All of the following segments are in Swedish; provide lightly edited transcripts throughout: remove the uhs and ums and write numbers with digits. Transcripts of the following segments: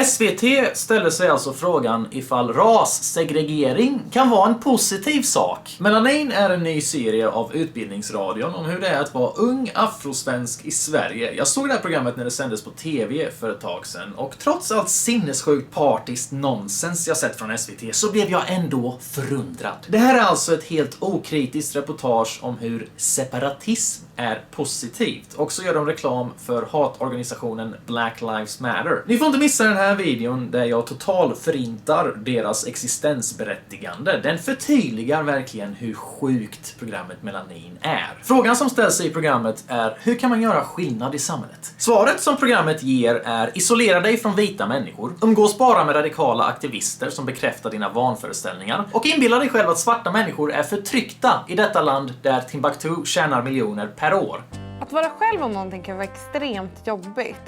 SVT ställer sig alltså frågan ifall rassegregering kan vara en positiv sak. Melanin är en ny serie av Utbildningsradion om hur det är att vara ung afrosvensk i Sverige. Jag såg det här programmet när det sändes på TV för ett tag sedan och trots allt sinnessjukt partiskt nonsens jag sett från SVT så blev jag ändå förundrad. Det här är alltså ett helt okritiskt reportage om hur separatism är positivt och så gör de reklam för hatorganisationen Black Lives Matter. Ni får inte missa den här videon där jag total förintar deras existensberättigande. Den förtydligar verkligen hur sjukt programmet Melanin är. Frågan som ställs i programmet är: hur kan man göra skillnad i samhället? Svaret som programmet ger är: isolera dig från vita människor, umgås bara med radikala aktivister som bekräftar dina vanföreställningar och inbilla dig själv att svarta människor är förtryckta i detta land där Timbuktu tjänar miljoner per år. Att vara själv om någonting kan vara extremt jobbigt.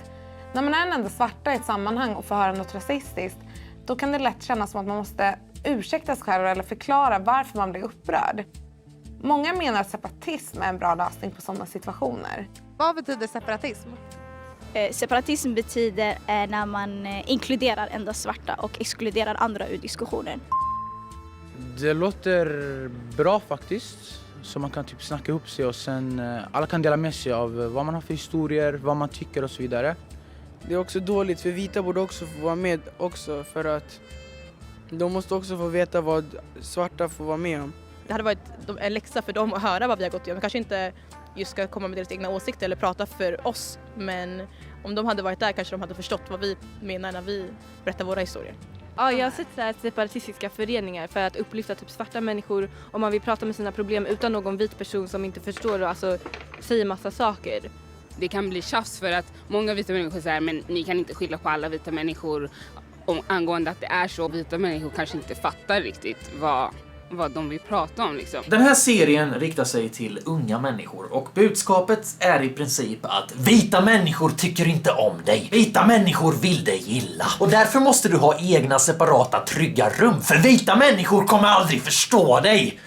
När man är en enda svarta i ett sammanhang och får höra något rasistiskt, då kan det lätt kännas som att man måste ursäkta sig själv eller förklara varför man blir upprörd. Många menar att separatism är en bra lösning på sådana situationer. Vad betyder separatism? Separatism betyder när man inkluderar endast svarta och exkluderar andra ur diskussionen. Det låter bra faktiskt. Så man kan typ snacka ihop sig och sen alla kan dela med sig av vad man har för historier, vad man tycker och så vidare. Det är också dåligt för vita borde också få vara med också för att de måste också få veta vad svarta får vara med om. Det hade varit en läxa för dem att höra vad vi har gått igenom. Kanske inte just ska komma med deras egna åsikter eller prata för oss, men om de hade varit där kanske de hade förstått vad vi menar när vi berättar våra historier. Ja, jag har sett så här separatistiska föreningar för att upplyfta typ svarta människor om man vill prata med sina problem utan någon vit person som inte förstår och alltså säger massa saker. Det kan bli tjafs för att många vita människor säger men ni kan inte skylla på alla vita människor angående att det är så. Vita människor kanske inte fattar riktigt vad de vill prata om liksom. Den här serien riktar sig till unga människor och budskapet är i princip att vita människor tycker inte om dig. Vita människor vill dig illa. Och därför måste du ha egna separata trygga rum, för vita människor kommer aldrig förstå dig.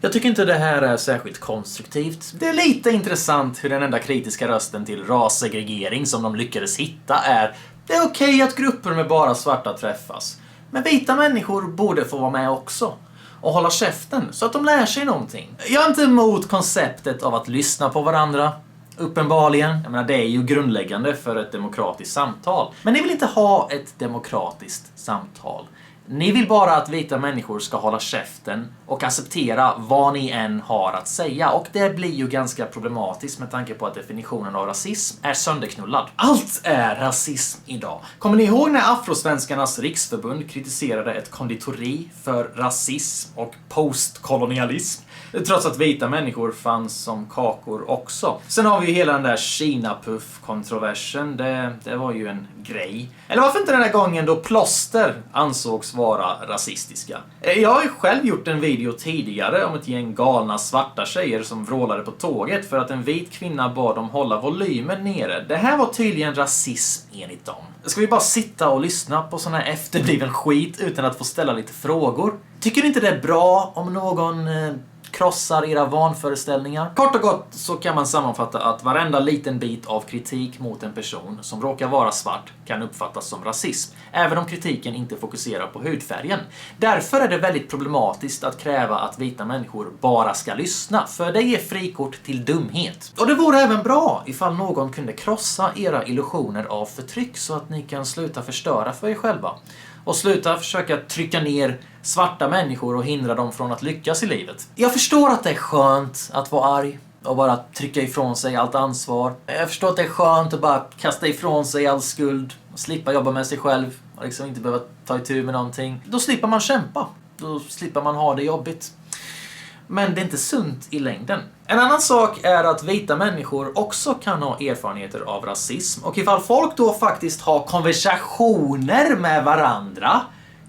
Jag tycker inte det här är särskilt konstruktivt. Det är lite intressant hur den enda kritiska rösten till rassegregering som de lyckades hitta är: det är okej att grupper med bara svarta träffas. Men vita människor borde få vara med också. Och hålla käften så att de lär sig någonting. Jag är inte emot konceptet av att lyssna på varandra. Uppenbarligen. Jag menar, det är ju grundläggande för ett demokratiskt samtal. Men ni vill inte ha ett demokratiskt samtal. Ni vill bara att vita människor ska hålla käften och acceptera vad ni än har att säga. Och det blir ju ganska problematiskt med tanke på att definitionen av rasism är sönderknullad. Allt är rasism idag. Kommer ni ihåg när Afrosvenskarnas riksförbund kritiserade ett konditori för rasism och postkolonialism? Trots att vita människor fanns som kakor också. Sen har vi ju hela den där Kina-puff-kontroversen. Det var ju en grej. Eller varför inte den där gången då plåster ansågs vara rasistiska? Jag har ju själv gjort en video tidigare om ett gäng galna svarta tjejer som vrålade på tåget för att en vit kvinna bad dem hålla volymen nere. Det här var tydligen rasism enligt dem. Ska vi bara sitta och lyssna på sån här efterbliven skit utan att få ställa lite frågor? Tycker du inte det är bra om någon krossar era vanföreställningar? Kort och gott så kan man sammanfatta att varenda liten bit av kritik mot en person som råkar vara svart kan uppfattas som rasism, även om kritiken inte fokuserar på hudfärgen. Därför är det väldigt problematiskt att kräva att vita människor bara ska lyssna, för det ger frikort till dumhet. Och det vore även bra ifall någon kunde krossa era illusioner av förtryck så att ni kan sluta förstöra för er själva. Och sluta försöka trycka ner svarta människor och hindra dem från att lyckas i livet. Jag förstår att det är skönt att vara arg och bara trycka ifrån sig allt ansvar. Jag förstår att det är skönt att bara kasta ifrån sig all skuld och slippa jobba med sig själv och liksom inte behöva ta itu med någonting. Då slipper man kämpa. Då slipper man ha det jobbigt. Men det är inte sunt i längden. En annan sak är att vita människor också kan ha erfarenheter av rasism. Och ifall folk då faktiskt har konversationer med varandra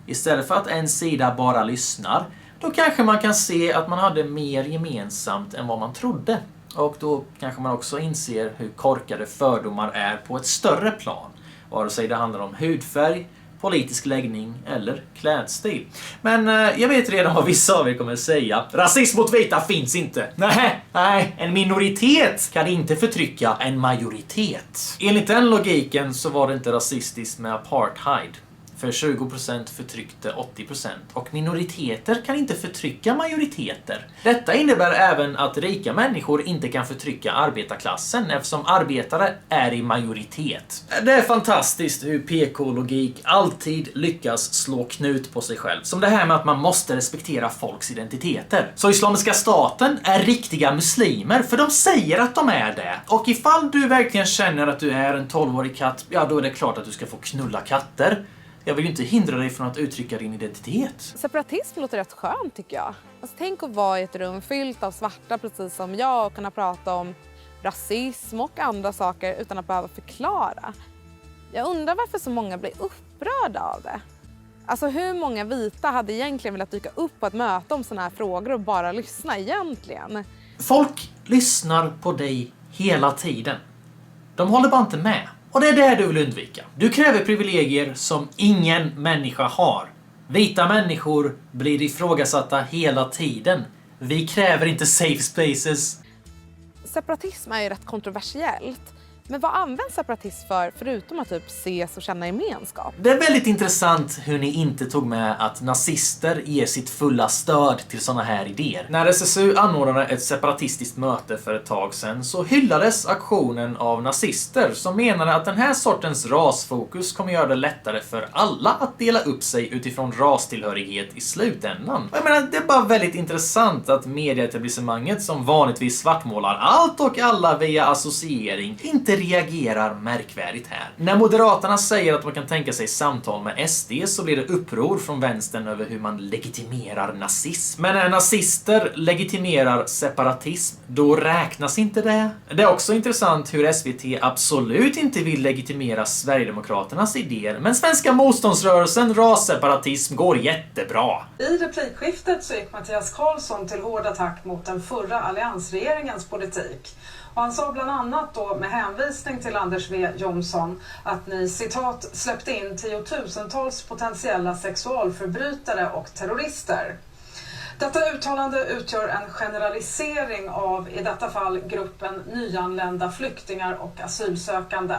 istället för att en sida bara lyssnar, då kanske man kan se att man hade mer gemensamt än vad man trodde. Och då kanske man också inser hur korkade fördomar är på ett större plan. Vare sig det handlar om hudfärg, politisk läggning eller klädstil. Men jag vet redan vad vissa av er kommer säga. Rasism mot vita finns inte. Nej, en minoritet kan inte förtrycka en majoritet. Enligt den logiken så var det inte rasistiskt med apartheid. För 20% förtryckte 80% och minoriteter kan inte förtrycka majoriteter. Detta innebär även att rika människor inte kan förtrycka arbetarklassen eftersom arbetare är i majoritet. Det är fantastiskt hur PK-logik alltid lyckas slå knut på sig själv. Som det här med att man måste respektera folks identiteter. Så Islamiska staten är riktiga muslimer för de säger att de är det. Och ifall du verkligen känner att du är en 12-årig katt, ja då är det klart att du ska få knulla katter. Jag vill ju inte hindra dig från att uttrycka din identitet. Separatism låter rätt skönt tycker jag. Alltså, tänk att vara i ett rum fyllt av svarta precis som jag och kunna prata om rasism och andra saker utan att behöva förklara. Jag undrar varför så många blir upprörda av det. Alltså hur många vita hade egentligen velat dyka upp på ett möte om såna här frågor och bara lyssna egentligen? Folk lyssnar på dig hela tiden. De håller bara inte med. Och det är det du vill undvika. Du kräver privilegier som ingen människa har. Vita människor blir ifrågasatta hela tiden. Vi kräver inte safe spaces. Separatism är ju rätt kontroversiellt. Men vad används separatism för förutom att typ ses och känna gemenskap? Det är väldigt intressant hur ni inte tog med att nazister ger sitt fulla stöd till såna här idéer. När SSU anordnade ett separatistiskt möte för ett tag sedan så hyllades aktionen av nazister som menade att den här sortens rasfokus kommer göra det lättare för alla att dela upp sig utifrån rastillhörighet i slutändan. Jag menar, det är bara väldigt intressant att medieetablissemanget som vanligtvis svartmålar allt och alla via associering inte reagerar märkvärdigt här. När Moderaterna säger att man kan tänka sig samtal med SD så blir det uppror från vänstern över hur man legitimerar nazism. Men när nazister legitimerar separatism, då räknas inte det. Det är också intressant hur SVT absolut inte vill legitimera Sverigedemokraternas idéer, men svenska motståndsrörelsen rasseparatism går jättebra. I replikskiftet så gick Mattias Karlsson till hård attack mot den förra alliansregeringens politik. Och han sa bland annat då med hänvisning till Anders W. Jonsson att ni citat släppte in tiotusentals potentiella sexualförbrytare och terrorister. Detta uttalande utgör en generalisering av i detta fall gruppen nyanlända flyktingar och asylsökande.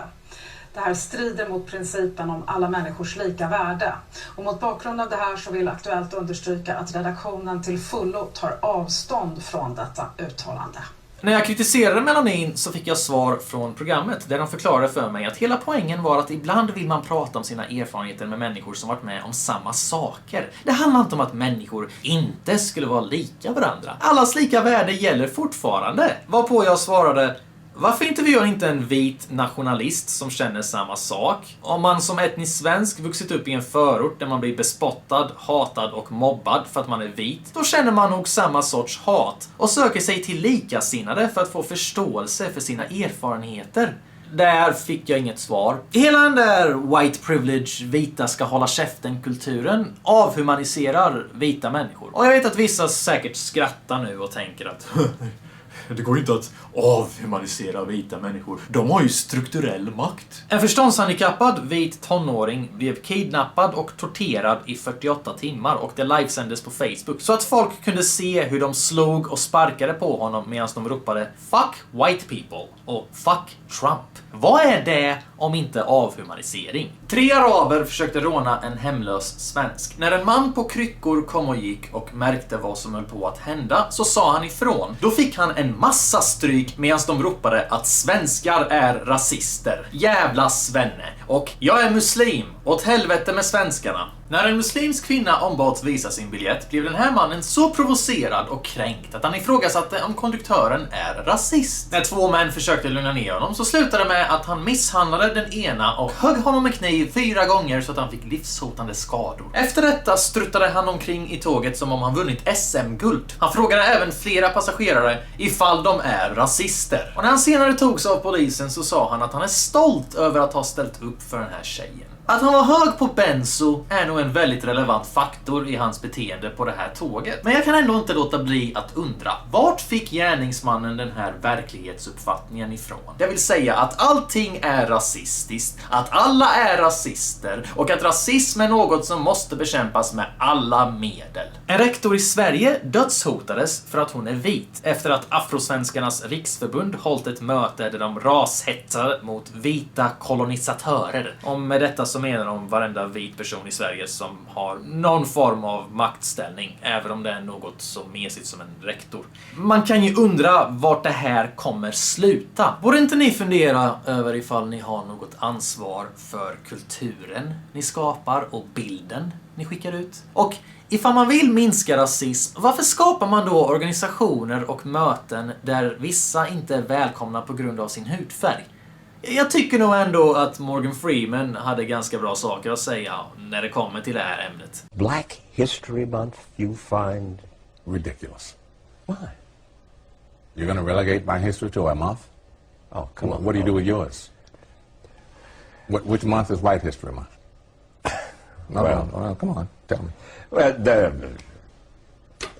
Det här strider mot principen om alla människors lika värde. Och mot bakgrund av det här så vill Aktuellt understryka att redaktionen till fullo tar avstånd från detta uttalande. När jag kritiserade Melanin så fick jag svar från programmet där de förklarade för mig att hela poängen var att ibland vill man prata om sina erfarenheter med människor som varit med om samma saker. Det handlar inte om att människor inte skulle vara lika varandra. Allas lika värde gäller fortfarande. Varpå jag svarade: varför intervjuar jag inte en vit nationalist som känner samma sak? Om man som etnisk svensk vuxit upp i en förort där man blir bespottad, hatad och mobbad för att man är vit, då känner man nog samma sorts hat och söker sig till likasinnade för att få förståelse för sina erfarenheter. Där fick jag inget svar. Hela den där white privilege, vita ska hålla käften-kulturen avhumaniserar vita människor. Och jag vet att vissa säkert skrattar nu och tänker att det går inte att avhumanisera vita människor. De har ju strukturell makt. En förståndshandikappad vit tonåring blev kidnappad och torterad i 48 timmar och det livesändes på Facebook så att folk kunde se hur de slog och sparkade på honom medan de ropade "Fuck white people" och "Fuck Trump". Vad är det om inte avhumanisering? 3 araber försökte råna en hemlös svensk. När en man på kryckor kom och gick och märkte vad som höll på att hända så sa han ifrån. Då fick han en massa stryk medan de ropade att svenskar är rasister. Jävla svenne. Och jag är muslim. Åt helvete med svenskarna. När en muslimsk kvinna ombads visa sin biljett blev den här mannen så provocerad och kränkt att han ifrågasatte om konduktören är rasist. När 2 män försökte lugna ner honom så slutade det med att han misshandlade den ena och högg honom med kniv 4 gånger så att han fick livshotande skador. Efter detta struttade han omkring i tåget som om han vunnit SM-guld. Han frågade även flera passagerare ifall de är rasister. Och när han senare togs av polisen så sa han att han är stolt över att ha ställt upp upp för den här tjejen. Att han var hög på benzo är nog en väldigt relevant faktor i hans beteende på det här tåget. Men jag kan ändå inte låta bli att undra, vart fick gärningsmannen den här verklighetsuppfattningen ifrån? Det vill säga att allting är rasistiskt, att alla är rasister och att rasism är något som måste bekämpas med alla medel. En rektor i Sverige dödshotades för att hon är vit efter att Afrosvenskarnas riksförbund hållit ett möte där de rashetsar mot vita kolonisatörer. Och med detta så menar de varenda vit person i Sverige som har någon form av maktställning, även om det är något så mesigt som en rektor. Man kan ju undra vart det här kommer sluta. Borde inte ni fundera över ifall ni har något ansvar för kulturen ni skapar och bilden ni skickar ut? Och ifall man vill minska rasism, varför skapar man då organisationer och möten där vissa inte är välkomna på grund av sin hudfärg? Jag tycker nog ändå att Morgan Freeman hade ganska bra saker att säga när det kommer till det här ämnet. Black History Month you find ridiculous. Why? You're going to relegate my history to a month? Oh, come on. What do you do with yours? Which month is White History Month? No, come on, tell me. Well,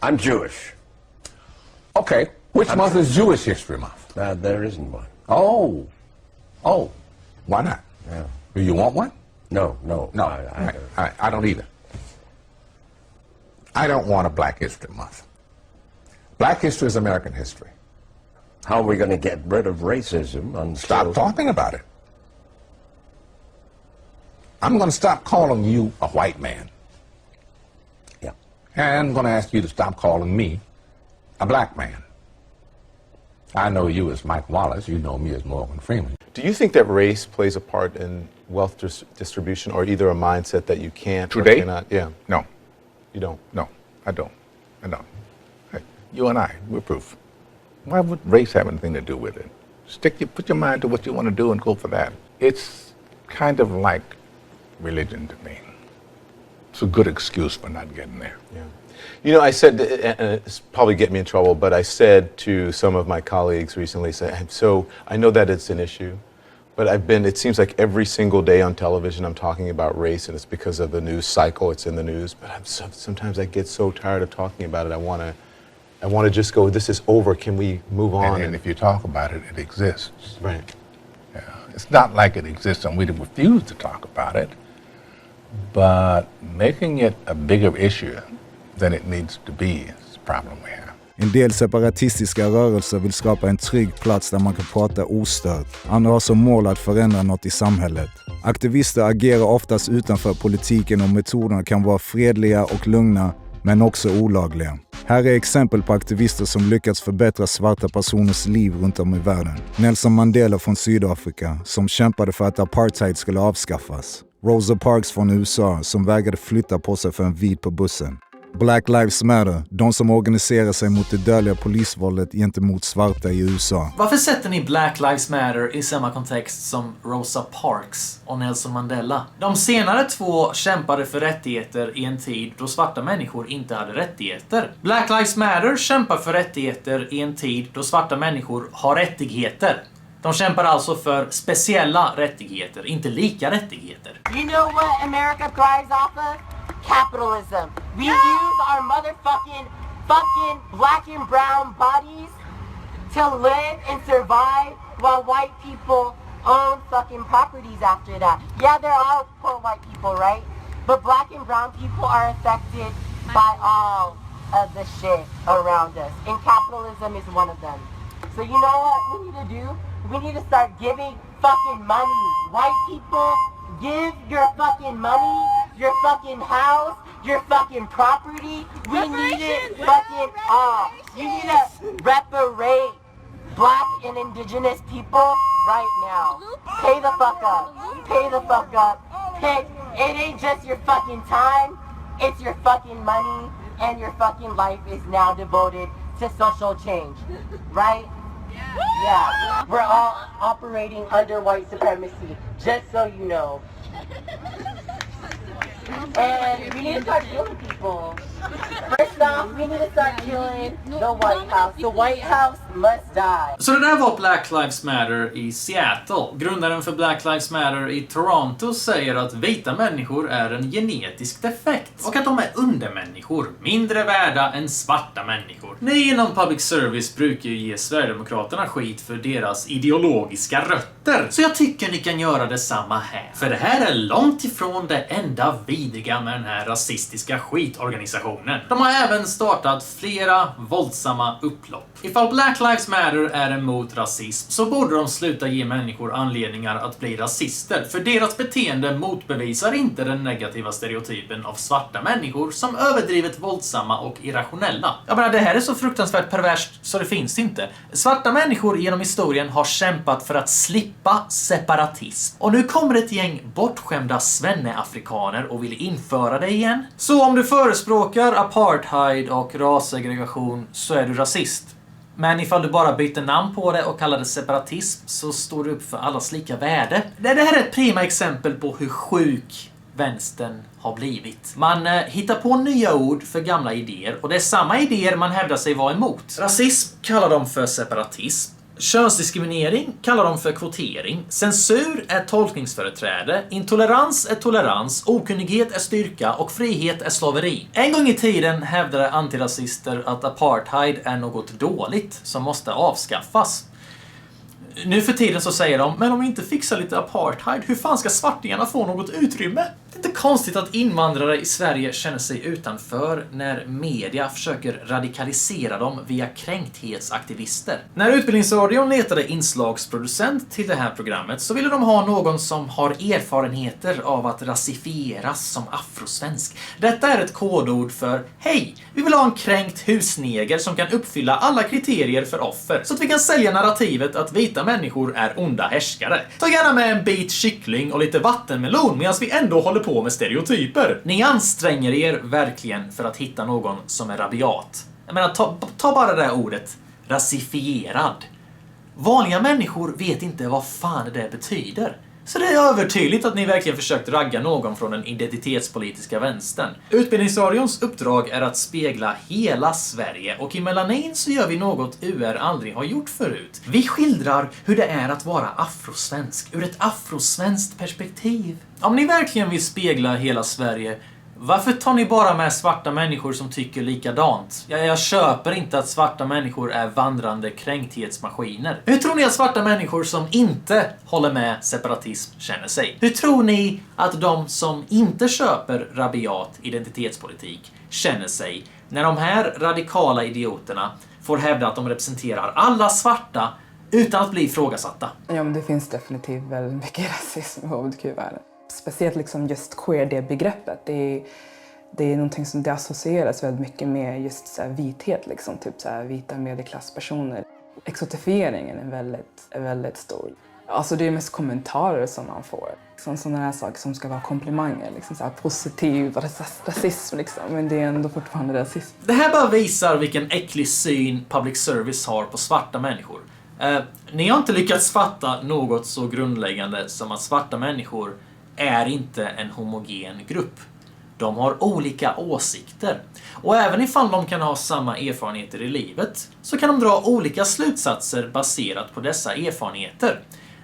I'm Jewish. Okay, which month is Jewish History Month? There isn't one. Oh, why not? Yeah. Do you want one? No. I don't either. I don't want a Black History Month. Black history is American history. How are we going to get rid of racism? Stop talking about it. I'm going to stop calling you a white man. Yeah. And I'm going to ask you to stop calling me a black man. I know you as Mike Wallace. You know me as Morgan Freeman. Do you think that race plays a part in wealth distribution, or either a mindset that you can't Today? or cannot? Yeah. No. You don't? No, I don't. Hey, you and I, we're proof. Why would race have anything to do with it? Put your mind to what you want to do and go for that. It's kind of like religion to me. It's a good excuse for not getting there. Yeah. You know, I said, and it's probably get me in trouble, but I said to some of my colleagues recently, so I know that it's an issue, but it seems like every single day on television I'm talking about race, and it's because of the news cycle, it's in the news, but sometimes I get so tired of talking about it, I want to just go, this is over, can we move on? And if you talk about it, it exists. Right. Yeah. It's not like it exists and we refuse to talk about it, but making it a bigger issue than it needs to be is a problem we have. En del separatistiska rörelser vill skapa en trygg plats där man kan prata ostört. Andra har som mål att förändra något i samhället. Aktivister agerar oftast utanför politiken och metoderna kan vara fredliga och lugna, men också olagliga. Här är exempel på aktivister som lyckats förbättra svarta personers liv runt om i världen. Nelson Mandela från Sydafrika, som kämpade för att apartheid skulle avskaffas. Rosa Parks från USA, som vägrade flytta på sig för en vit på bussen. Black Lives Matter, de som organiserar sig mot det dödliga polisvåldet gentemot svarta i USA. Varför sätter ni Black Lives Matter i samma kontext som Rosa Parks och Nelson Mandela? De senare två kämpade för rättigheter i en tid då svarta människor inte hade rättigheter. Black Lives Matter kämpar för rättigheter i en tid då svarta människor har rättigheter. De kämpar alltså för speciella rättigheter, inte lika rättigheter. You know what America thrives off of? Capitalism. We use our motherfucking black and brown bodies to live and survive while white people own fucking properties after that. Yeah, there are poor white people, right? But black and brown people are affected by all of the shit around us. And capitalism is one of them. So you know what we need to do? We need to start giving fucking money. White people, give your fucking money, your fucking house, your fucking property. We need it fucking all. You need to reparate black and indigenous people right now. Pay the fuck up. Pay the fuck up. It ain't just your fucking time. It's your fucking money, and your fucking life is now devoted to social change. Right? Yeah. We're all operating under white supremacy, just so you know. And we need to start healing people. First stop. We need to start killing the White House. The White House must die. Så det där var Black Lives Matter i Seattle. Grundaren för Black Lives Matter i Toronto säger att vita människor är en genetisk defekt och att de är undermänniskor, mindre värda än svarta människor. Ni inom public service brukar ju ge Sverigedemokraterna skit för deras ideologiska rötter, så jag tycker ni kan göra detsamma här. För det här är långt ifrån det enda vidriga med den här rasistiska skitorganisationen. De har även startat flera våldsamma upplopp. Ifall Black Lives Matter är emot rasism så borde de sluta ge människor anledningar att bli rasister, för deras beteende motbevisar inte den negativa stereotypen av svarta människor som överdrivet våldsamma och irrationella. Jag menar, det här är så fruktansvärt perverst så det finns inte. Svarta människor genom historien har kämpat för att slippa separatism. Och nu kommer ett gäng bortskämda svenneafrikaner och vill införa det igen. Så om du förespråkar apartheid och rassegregation så är du rasist. Men ifall du bara byter namn på det och kallar det separatism så står du upp för allas lika värde. Det här är ett prima exempel på hur sjuk vänstern har blivit. Man hittar på nya ord för gamla idéer och det är samma idéer man hävdar sig vara emot. Rasism kallar de för separatism. Könsdiskriminering kallar de för kvotering. Censur är tolkningsföreträde. Intolerans är tolerans. Okunnighet är styrka. Och frihet är slaveri. En gång i tiden hävdade antirasister att apartheid är något dåligt som måste avskaffas. Nu för tiden så säger de, men om vi inte fixar lite apartheid, hur fan ska svartingarna få något utrymme? Det är inte konstigt att invandrare i Sverige känner sig utanför när media försöker radikalisera dem via kränkthetsaktivister. När Utbildningsradion letade inslagsproducent till det här programmet så ville de ha någon som har erfarenheter av att rasifieras som afrosvensk. Detta är ett kodord för, hej, vi vill ha en kränkt husneger som kan uppfylla alla kriterier för offer, så att vi kan sälja narrativet att vita människor är onda härskare. Ta gärna med en bit kyckling och lite vattenmelon medan vi ändå håller på med stereotyper. Ni anstränger er verkligen för att hitta någon som är rabiat. Jag menar, ta bara det där ordet. Rasifierad. Vanliga människor vet inte vad fan det betyder. Så det är övertydligt att ni verkligen försökt ragga någon från den identitetspolitiska vänstern. Utbildningsradions uppdrag är att spegla hela Sverige och i Melanin så gör vi något UR aldrig har gjort förut. Vi skildrar hur det är att vara afrosvensk ur ett afrosvenskt perspektiv. Om ni verkligen vill spegla hela Sverige, varför tar ni bara med svarta människor som tycker likadant? Jag köper inte att svarta människor är vandrande kränkthetsmaskiner. Hur tror ni att svarta människor som inte håller med separatism känner sig? Hur tror ni att de som inte köper rabiat identitetspolitik känner sig när de här radikala idioterna får hävda att de representerar alla svarta utan att bli ifrågasatta? Ja, men det finns definitivt väldigt mycket rasism i hbtq-världen. Speciellt liksom just queer, det begreppet. Det är någonting som det associeras väldigt mycket med just så här vithet, liksom, typ så här vita medelklasspersoner. Exotifieringen är väldigt stor. Alltså det är mest kommentarer som man får. Liksom sådana här saker som ska vara komplimanger, liksom så här positiv rasism liksom, men det är ändå fortfarande rasism. Det här bara visar vilken äcklig syn public service har på svarta människor. Ni har inte lyckats fatta något så grundläggande som att svarta människor är inte en homogen grupp. De har olika åsikter. Och även ifall de kan ha samma erfarenheter i livet så kan de dra olika slutsatser baserat på dessa erfarenheter.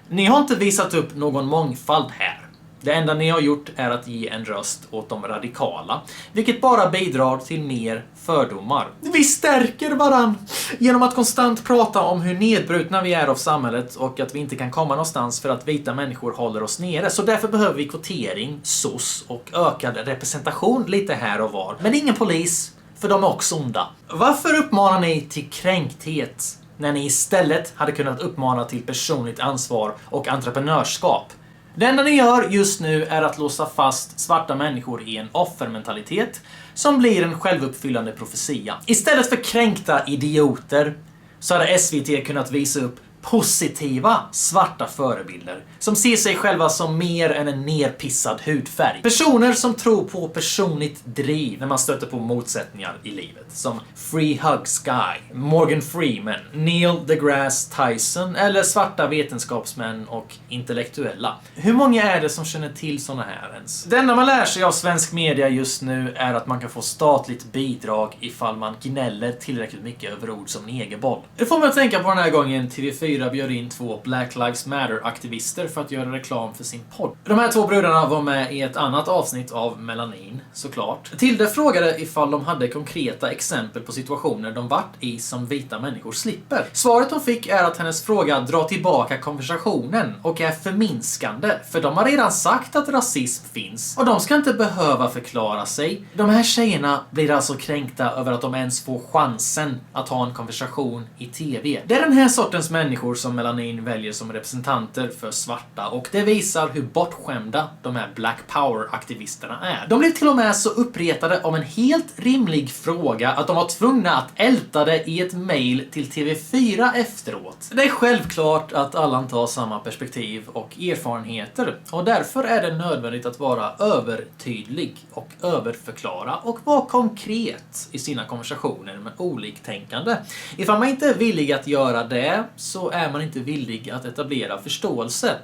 Ni har inte visat upp någon mångfald här. Det enda ni har gjort är att ge en röst åt de radikala, vilket bara bidrar till mer fördomar. Vi stärker varann genom att konstant prata om hur nedbrutna vi är av samhället och att vi inte kan komma någonstans för att vita människor håller oss nere. Så därför behöver vi kvotering, SOS och ökad representation lite här och var. Men ingen polis, för de är också onda. Varför uppmanar ni till kränkthet när ni istället hade kunnat uppmana till personligt ansvar och entreprenörskap? Det enda ni gör just nu är att låsa fast svarta människor i en offermentalitet som blir en självuppfyllande profetia. Istället för kränkta idioter så hade SVT kunnat visa upp positiva svarta förebilder som ser sig själva som mer än en nerpissad hudfärg. Personer som tror på personligt driv när man stöter på motsättningar i livet. Som Free Hugs Guy, Morgan Freeman, Neil deGrasse Tyson eller svarta vetenskapsmän och intellektuella. Hur många är det som känner till såna här ens? Det enda man lär sig av svensk media just nu är att man kan få statligt bidrag ifall man gnäller tillräckligt mycket över ord som negerboll. Det får man att tänka på den här gången TV4 bjöd in 2 Black Lives Matter-aktivister för att göra reklam för sin podd. De här 2 brudarna var med i ett annat avsnitt av Melanin, såklart. Tilde frågade ifall de hade konkreta exempel på situationer de varit i som vita människor slipper. Svaret hon fick är att hennes fråga drar tillbaka konversationen och är förminskande, för de har redan sagt att rasism finns och de ska inte behöva förklara sig. De här tjejerna blir alltså kränkta över att de ens får chansen att ha en konversation i TV. Det är den här sortens människor som Melanin väljer som representanter för svarta och det visar hur bortskämda de här Black Power-aktivisterna är. De blev till och med så uppretade om en helt rimlig fråga att de var tvungna att älta det i ett mejl till TV4 efteråt. Det är självklart att alla inte har samma perspektiv och erfarenheter och därför är det nödvändigt att vara övertydlig och överförklara och vara konkret i sina konversationer med oliktänkande. Ifall man inte är villig att göra det så är man inte villig att etablera förståelse.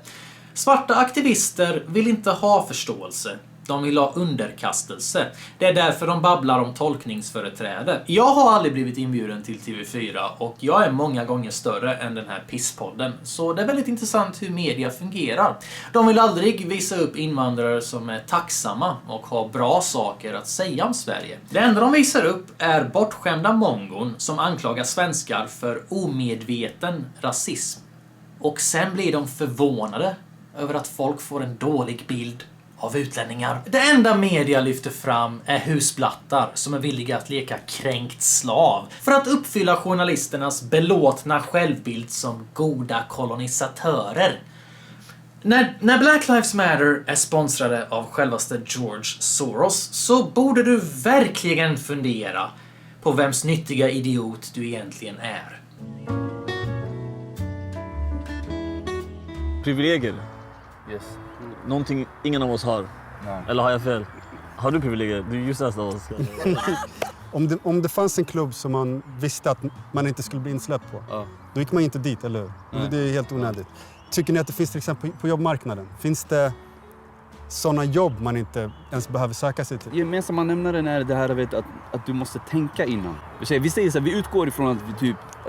Svarta aktivister vill inte ha förståelse. De vill ha underkastelse. Det är därför de babblar om tolkningsföreträde. Jag har aldrig blivit inbjuden till TV4 och jag är många gånger större än den här pisspodden. Så det är väldigt intressant hur media fungerar. De vill aldrig visa upp invandrare som är tacksamma och har bra saker att säga om Sverige. Det enda de visar upp är bortskämda mongon som anklagar svenskar för omedveten rasism. Och sen blir de förvånade över att folk får en dålig bild av utlänningar. Det enda media lyfter fram är husblattar som är villiga att leka kränkt slav för att uppfylla journalisternas belåtna självbild som goda kolonisatörer. När Black Lives Matter är sponsrade av självaste George Soros så borde du verkligen fundera på vems nyttiga idiot du egentligen är. Privilegier. Yes. Någonting ingen av oss har. Nej. Eller har jag fel? Har du privilegier? Du är just nästa av oss. om det fanns en klubb som man visste att man inte skulle bli insläppt på, då gick man inte dit, eller hur? Det är helt onödigt. Tycker ni att det finns till exempel på jobbmarknaden? Finns det sådana jobb man inte ens behöver söka sig till? Gemensamma nämnaren är det här att du måste tänka innan. Vi säger så här, vi utgår ifrån att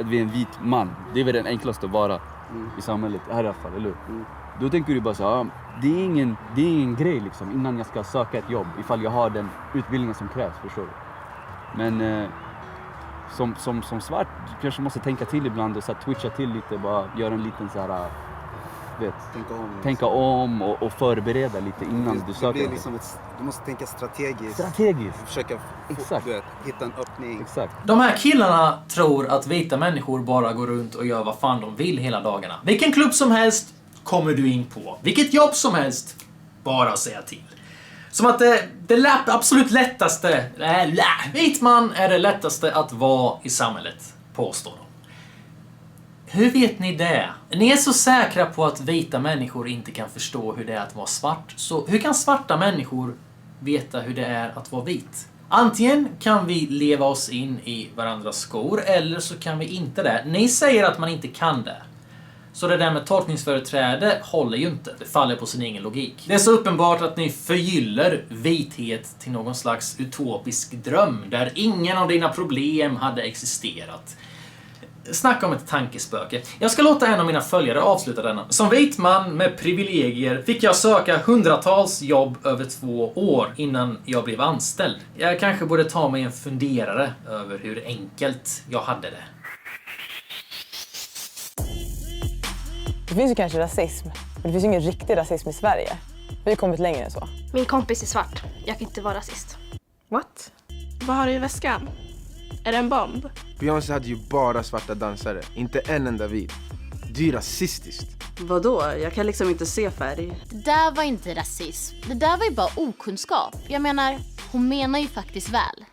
vi är en vit man. Det är väl den enklaste att vara i samhället, här i alla fall, eller hur? Då tänker du bara så här, det är ingen grej liksom innan jag ska söka ett jobb ifall jag har den utbildningen som krävs, förstår du. Men som svart kanske måste tänka till ibland och så här, twitcha till lite, bara göra en liten så här, tänka om och förbereda lite innan du söker. Det blir liksom du måste tänka strategiskt. Försöka hitta en öppning. Exakt. De här killarna tror att vita människor bara går runt och gör vad fan de vill hela dagarna. Vilken klubb som helst kommer du in på. Vilket jobb som helst, bara säga till. Som att det absolut lättaste, vit man är det lättaste att vara i samhället, påstår de. Hur vet ni det? Ni är så säkra på att vita människor inte kan förstå hur det är att vara svart. Så hur kan svarta människor veta hur det är att vara vit? Antingen kan vi leva oss in i varandras skor eller så kan vi inte det. Ni säger att man inte kan det. Så det där med tolkningsföreträde håller ju inte. Det faller på sin egen logik. Det är så uppenbart att ni förgyller vithet till någon slags utopisk dröm där ingen av dina problem hade existerat. Snacka om ett tankespöke. Jag ska låta en av mina följare avsluta denna. Som vit man med privilegier fick jag söka hundratals jobb över 2 år innan jag blev anställd. Jag kanske borde ta mig en funderare över hur enkelt jag hade det. Det finns ju kanske rasism, men det finns ju ingen riktig rasism i Sverige. Vi har kommit längre än så. Min kompis är svart. Jag kan inte vara rasist. What? Vad har du i väskan? Är det en bomb? Beyoncé hade ju bara svarta dansare, inte en enda vit. Det är ju rasistiskt. Vadå? Jag kan liksom inte se färg. Det där var inte rasism. Det där var ju bara okunskap. Jag menar, hon menar ju faktiskt väl.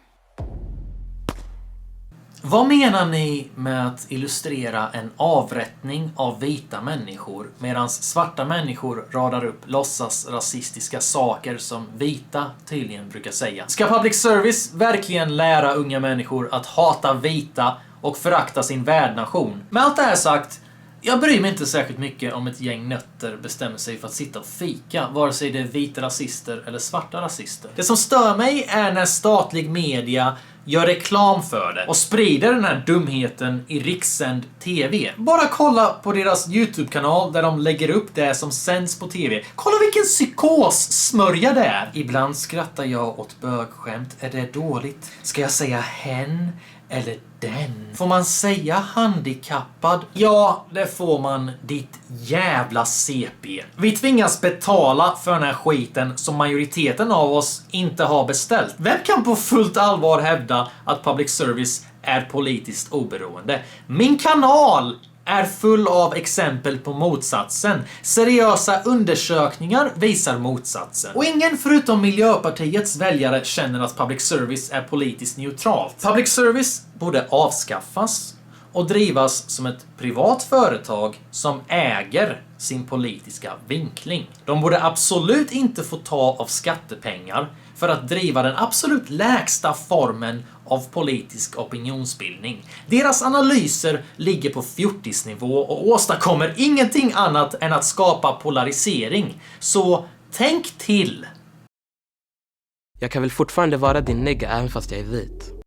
Vad menar ni med att illustrera en avrättning av vita människor medan svarta människor radar upp låtsas rasistiska saker som vita tydligen brukar säga? Ska public service verkligen lära unga människor att hata vita och förakta sin värdnation? Med allt det här sagt, jag bryr mig inte särskilt mycket om ett gäng nötter bestämmer sig för att sitta och fika, vare sig det är vita rasister eller svarta rasister. Det som stör mig är när statlig media gör reklam för det och sprider den här dumheten i rikssänd TV. Bara kolla på deras YouTube-kanal där de lägger upp det som sänds på TV. Kolla vilken psykossmörja det är! Ibland skrattar jag åt bögskämt. Är det dåligt? Ska jag säga hen eller den? Får man säga handikappad? Ja, det får man, ditt jävla CP. Vi tvingas betala för den här skiten som majoriteten av oss inte har beställt. Vem kan på fullt allvar hävda att public service är politiskt oberoende? Min kanal är full av exempel på motsatsen. Seriösa undersökningar visar motsatsen. Och ingen förutom Miljöpartiets väljare känner att public service är politiskt neutralt. Public service borde avskaffas och drivas som ett privat företag som äger sin politiska vinkling. De borde absolut inte få ta av skattepengar för att driva den absolut lägsta formen av politisk opinionsbildning. Deras analyser ligger på fjortisnivå och åstadkommer ingenting annat än att skapa polarisering. Så tänk till! Jag kan väl fortfarande vara din nigga även fast jag är vit.